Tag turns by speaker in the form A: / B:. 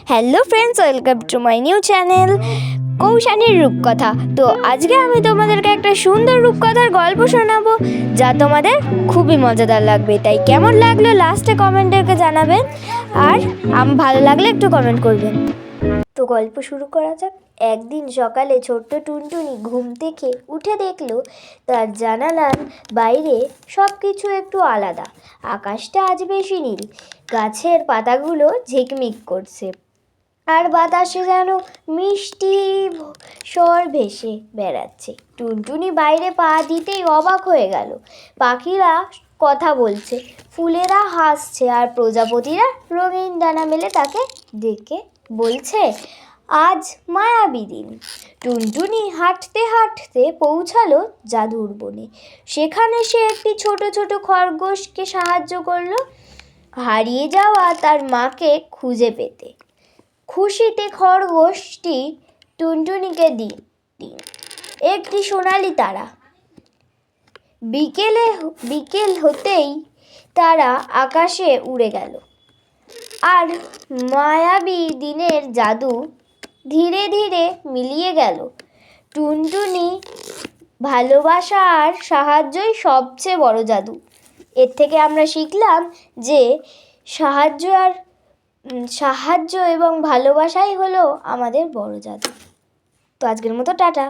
A: Hello friends, welcome to my new channel কৌশানীর রূপকথা। তো আজকে আমি তোমাদেরকে একটা সুন্দর রূপকথার গল্প শোনাবো, যা তোমাদের খুবই মজাদার লাগবে। তাই কেমন লাগলো লাস্টে কমেন্টে জানাবেন, আর ভালো লাগলে একটু কমেন্ট করবেন। তো গল্প শুরু করা যাক। একদিন সকালে ছোট্ট টুনটুনি ঘুম থেকে উঠে দেখলো তার জানালার বাইরে সব কিছু একটু আলাদা। আকাশটা আজ বেশি নীল, গাছের পাতাগুলো ঝিকমিক করছে, আর বাতাসে যেন মিষ্টি স্বর ভেসে বেড়াচ্ছে। টুনটুনি বাইরে পা দিতেই অবাক হয়ে গেল। পাখিরা কথা বলছে, ফুলেরা হাসছে, আর প্রজাপতিরা রঙিন ডানা মেলে তাকে দেখে বলছে, আজ মায়াবী দিন। টুনটুনি হাঁটতে হাঁটতে পৌঁছালো জাদুর বনে। সেখানে সে একটি ছোট ছোট খরগোশকে সাহায্য করলো হারিয়ে যাওয়া তার মাকে খুঁজে পেতে। খুশিতে খরগোশটি টুনটুনিকে দিন একটি সোনালি তারা। বিকেল হতেই তারা আকাশে উড়ে গেল, আর মায়াবী দিনের জাদু ধীরে ধীরে মিলিয়ে গেল। টুনটুনি ভালোবাসা আর সাহায্যই সবচেয়ে বড় জাদু। এর থেকে আমরা শিখলাম যে সাহায্য এবং ভালোবাসাই হলো আমাদের বড় জাদু। তো আজকের মতো টাটা।